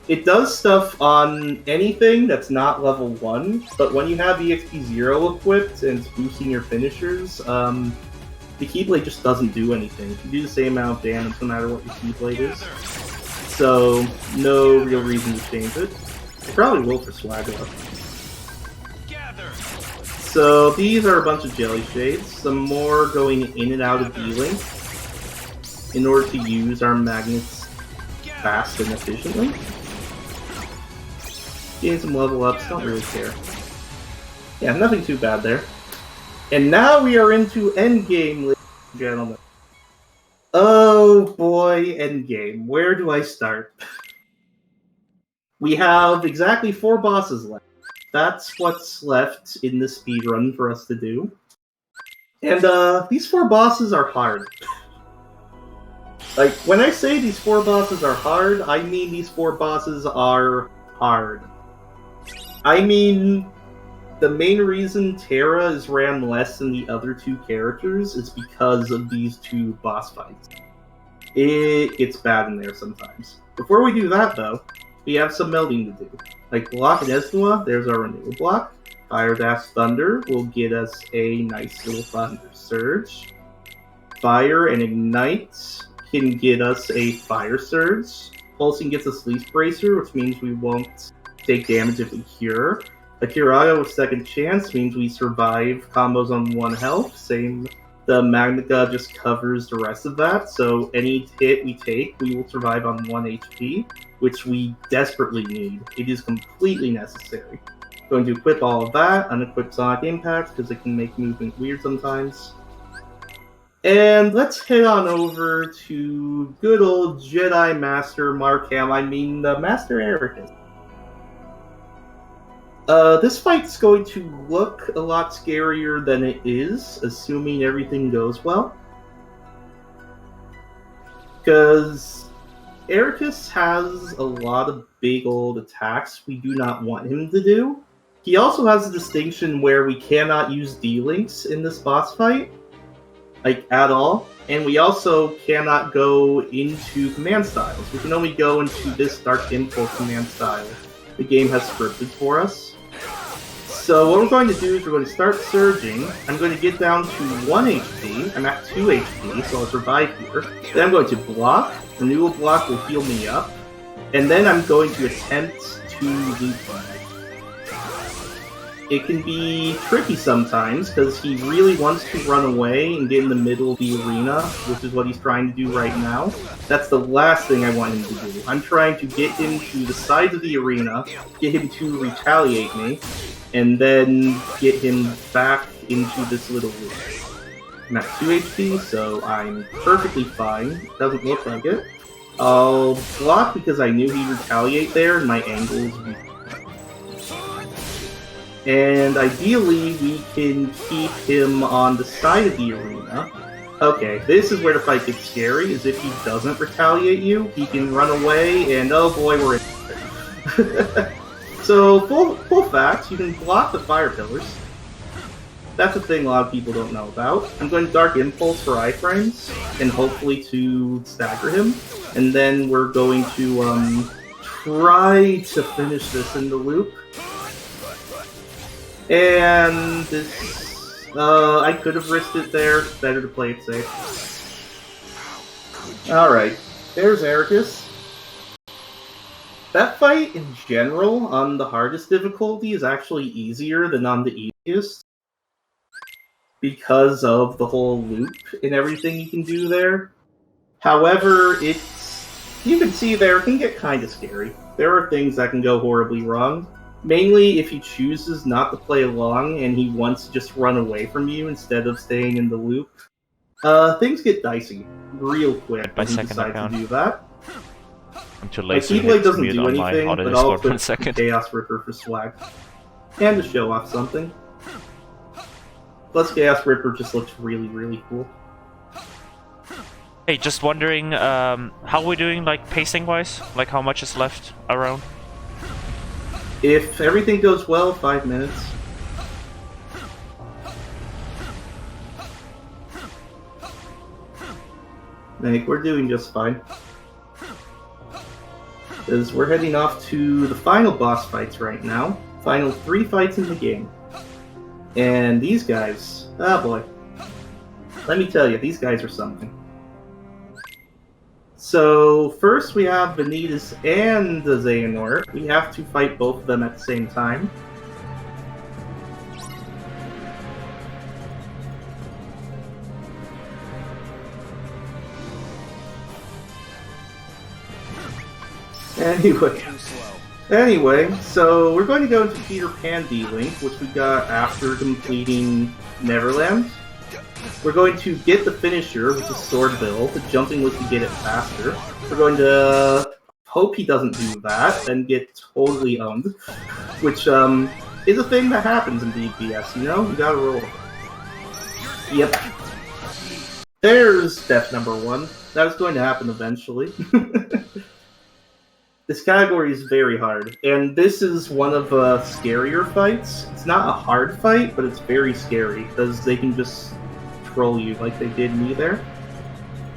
It does stuff on anything that's not level 1, but when you have EXP 0 equipped and it's boosting your finishers, the Keyblade just doesn't do anything. You do the same amount of damage no matter what your Keyblade is. So, no real reason to change it. I probably will for Swagger. So, these are a bunch of Jelly Shades, some more going in and out of D-Link in order to use our magnets fast and efficiently. Gain some level ups, don't really care. Yeah, nothing too bad there. And now we are into Endgame, ladies and gentlemen. Oh boy, Endgame. Where do I start? We have exactly 4 bosses left. That's what's left in the speedrun for us to do. And these 4 bosses are hard. Like, when I say these 4 bosses are hard, I mean these 4 bosses are hard. I mean, the main reason Terra is ran less than the other 2 characters is because of these 2 boss fights. It gets bad in there sometimes. Before we do that, though, we have some melding to do. Like Block and Esnua, there's our renewal block. Fire Dash Thunder will get us a nice little Thunder Surge. Fire and Ignite can get us a Fire Surge. Pulsing gets us Leaf Bracer, which means we won't take damage if we cure. A Curaga with Second Chance means we survive combos on 1 health. Same, the Magnica just covers the rest of that, so any hit we take, we will survive on 1 HP, which we desperately need. It is completely necessary. Going to equip all of that, unequip Sonic Impact, because it can make movement weird sometimes. And let's head on over to good old Jedi Master Markham, Master Ericus. This fight's going to look a lot scarier than it is, assuming everything goes well. Because Ericus has a lot of big old attacks we do not want him to do. He also has a distinction where we cannot use D-Links in this boss fight, like, at all. And we also cannot go into command styles. We can only go into this Dark Impulse command style the game has scripted for us. So what we're going to do is we're going to start surging. I'm going to get down to 1 HP. I'm at 2 HP, so I'll survive here. Then I'm going to block. Renewal block will heal me up. And then I'm going to attempt to loop him. It can be tricky sometimes, because he really wants to run away and get in the middle of the arena, which is what he's trying to do right now. That's the last thing I want him to do. I'm trying to get him to the sides of the arena, get him to retaliate me, and then get him back into this little loop. I'm at 2 HP, so I'm perfectly fine. Doesn't look like it. I'll block because I knew he'd retaliate there, and my angles would be. And ideally, we can keep him on the side of the arena. Okay, this is where the fight gets scary, is if he doesn't retaliate you, he can run away, and oh boy, we're in. So, full facts, you can block the fire pillars. That's a thing a lot of people don't know about. I'm going to Dark Impulse for iframes, and hopefully to stagger him. And then we're going to try to finish this in the loop. And this, I could have risked it there. Better to play it safe. Alright, there's Ericus. That fight, in general, on the hardest difficulty is actually easier than on the easiest. Because of the whole loop and everything you can do there. However, you can see there, it can get kind of scary. There are things that can go horribly wrong. Mainly if he chooses not to play along and he wants to just run away from you instead of staying in the loop. Things get dicey real quick when he decides to do that. I'm too lazy My Keyblade doesn't do on anything, my but I'll put second. Chaos Ripper for swag. And to show off something. Plus Chaos Ripper just looks really, really cool. Hey, just wondering, how are we doing, like, pacing-wise? Like, how much is left around? If everything goes well, 5 minutes. Like, we're doing just fine. Because we're heading off to the final boss fights right now. Final 3 fights in the game. And these guys, oh boy. Let me tell you, these guys are something. So, first we have Vanitas and the Xehanort. We have to fight both of them at the same time. Anyway, so we're going to go into Peter Pan D-Link, which we got after completing Neverland. We're going to get the finisher, which is Swordbill. The jumping was to get it faster. We're going to hope he doesn't do that and get totally owned, which is a thing that happens in DPS, you know? You gotta roll. Yep. There's death number 1. That is going to happen eventually. This category is very hard, and this is one of the scarier fights. It's not a hard fight, but it's very scary, because they can just troll you like they did me there.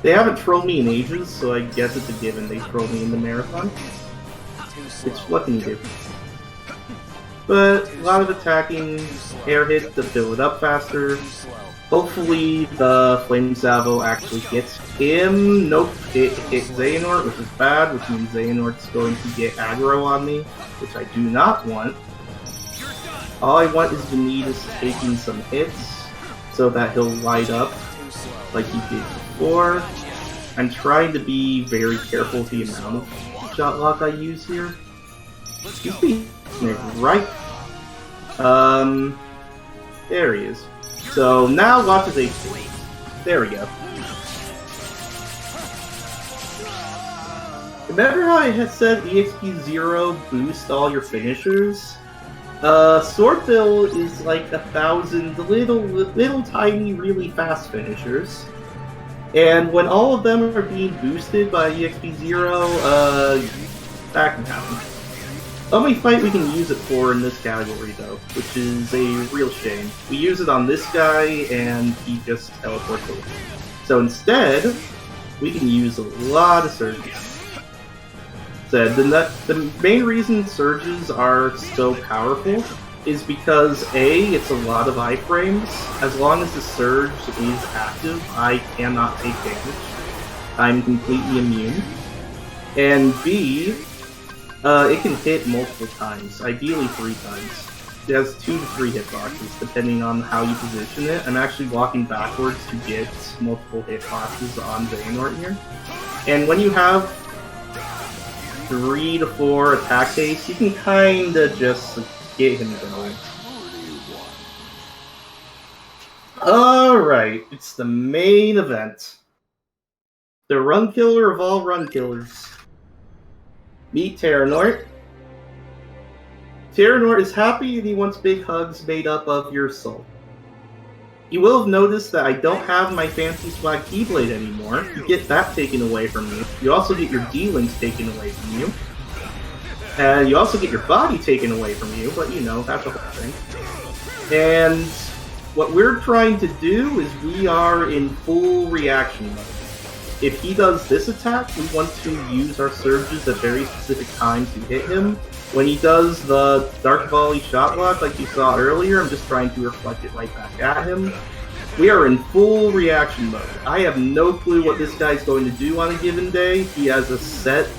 They haven't trolled me in ages, so I guess it's a given they trolled me in the marathon. What can you do? But a lot of attacking, air hit to fill it up faster. Hopefully the Flame Salvo actually gets him. Nope, it hit Xehanort, which is bad, which means Xehanort's going to get aggro on me, which I do not want. All I want is Vanitas taking some hits, so that he'll light up like he did before. I'm trying to be very careful with the amount of shot lock I use here. Excuse me, right? There he is. So now watch his HP. There we go. Remember how I had said EXP 0 boost all your finishers? Swordbill is like 1,000 little tiny, really fast finishers. And when all of them are being boosted by EXP 0, back down. Only fight we can use it for in this category, though, which is a real shame. We use it on this guy, and he just teleports away. So instead, we can use a lot of surges. The main reason surges are so powerful is because A, it's a lot of iframes. As long as the surge is active, I cannot take damage. I'm completely immune. And B, it can hit multiple times, ideally 3 times. It has 2 to 3 hitboxes, depending on how you position it. I'm actually walking backwards to get multiple hitboxes on Xehanort here. And when you have 3 to 4 attack haste, you can kinda just get him going. Alright, it's the main event. The run killer of all run killers. Meet Terranort. Terranort is happy and he wants big hugs made up of your soul. You will have noticed that I don't have my fancy swag Keyblade anymore. You get that taken away from you. You also get your D-Links taken away from you. And you also get your body taken away from you, but you know, that's a whole thing. And what we're trying to do is we are in full reaction mode. If he does this attack, we want to use our surges at very specific times to hit him. When he does the Dark Volley shot block like you saw earlier, I'm just trying to reflect it right back at him. We are in full reaction mode. I have no clue what this guy's going to do on a given day. He has a set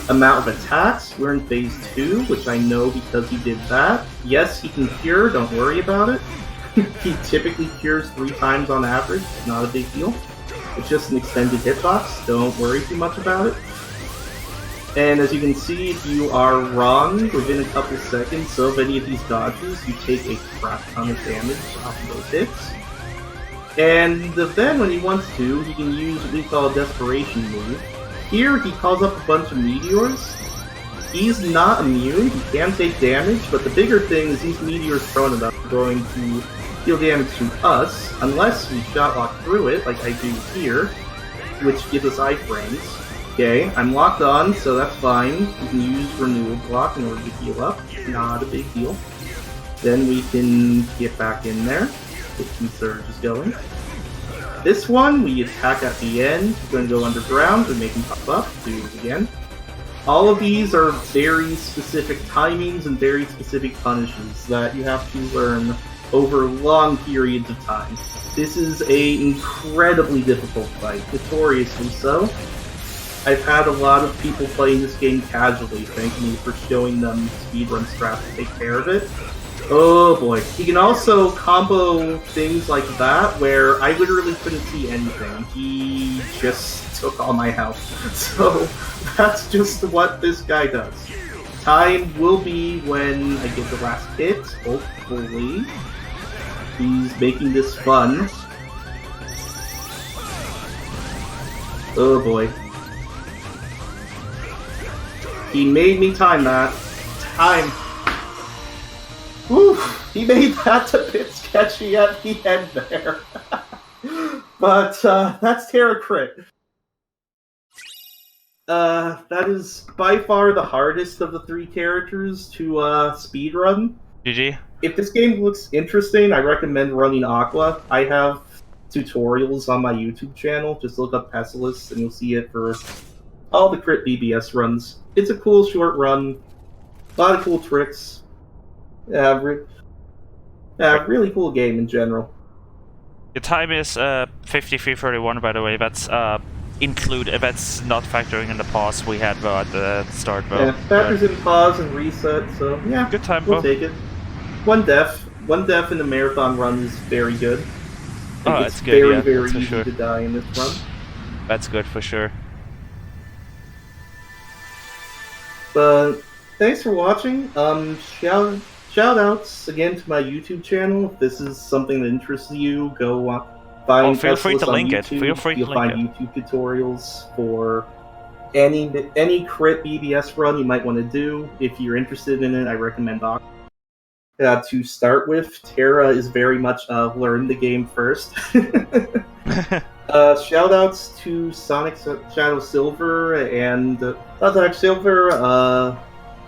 amount of attacks. We're in phase 2, which I know because he did that. Yes, he can cure, don't worry about it. He typically cures 3 times on average, not a big deal. It's just an extended hitbox, don't worry too much about it. And as you can see, if you are wrong within a couple seconds of any of these dodges, you take a crap ton of damage off of those hits. And then when he wants to, he can use what we call a desperation move, Here, he calls up a bunch of meteors. He's not immune, he can take damage, but the bigger thing is these meteors thrown at us are going to deal damage to us, unless we shot lock through it, like I do here, which gives us iframes. Okay, I'm locked on, so that's fine. We can use renewal block in order to heal up. Not a big deal. Then we can get back in there. Get some surges going. This one, we attack at the end. We're going to go underground and make him pop up. Do it again. All of these are very specific timings and very specific punishes that you have to learn over long periods of time. This is an incredibly difficult fight, notoriously so. I've had a lot of people playing this game casually, thanking me for showing them speedrun strats to take care of it. Oh boy. He can also combo things like that, where I literally couldn't see anything. He just took all my health. So, that's just what this guy does. Time will be when I get the last hit, hopefully. He's making this fun. Oh boy. He made me time that. Time. Woo! He made that a bit sketchy at the end there. But, that's Terra crit. That is by far the hardest of the 3 characters to, speedrun. GG. If this game looks interesting, I recommend running Aqua. I have tutorials on my YouTube channel. Just look up Pessilist and you'll see it for all the crit BBS runs. It's a cool short run. A lot of cool tricks. Really cool game in general. Your time is 53:31, by the way. That's that's not factoring in the pause we had at the start. Yeah, factors in pause and reset. So yeah, good time. We'll take it. One death in the marathon run is very good. Oh, that's good. Very easy to die in this run. That's good for sure. But thanks for watching. Shout-outs again to my YouTube channel. If this is something that interests you, go find feel free to link it. Feel free to find YouTube tutorials for any crit BBS run you might want to do. If you're interested in it, I recommend Aqua. To start with, Terra is very much learn the game first. Shoutouts to Sonic Shadow Silver and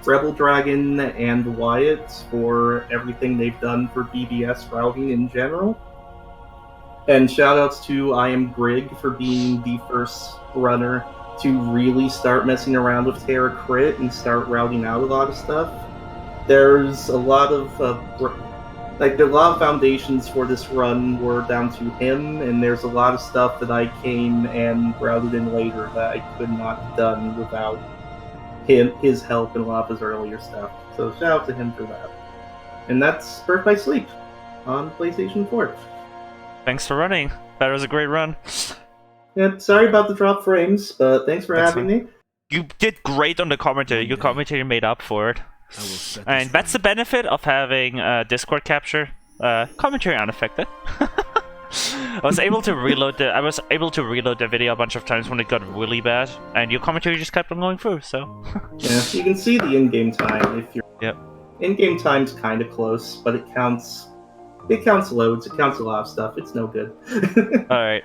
Rebel Dragon and Wyatt for everything they've done for BBS routing in general. And shoutouts to I Am Grig for being the first runner to really start messing around with Terra Crit and start routing out a lot of stuff. There's a lot of foundations for this run were down to him, and there's a lot of stuff that I came and routed in later that I could not have done without his help and a lot of his earlier stuff. So shout out to him for that. And that's Birth by Sleep on PlayStation 4. Thanks for running. That was a great run. Yeah, sorry about the drop frames, but thanks for having me. You did great on the commentary. Your commentary made up for it. And that's the benefit of having Discord capture. Commentary unaffected. I was able to reload the video a bunch of times when it got really bad, and your commentary just kept on going through. So yeah, you can see the in-game time if you're. Yep. In-game time's kind of close, but it counts. It counts loads. It counts a lot of stuff. It's no good. All right.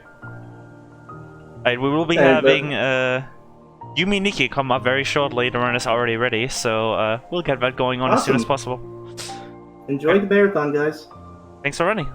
We will be having Yumi Nikki come up very shortly. The run is already ready, so we'll get that going on as soon as possible. Enjoy the marathon, guys. Thanks for running.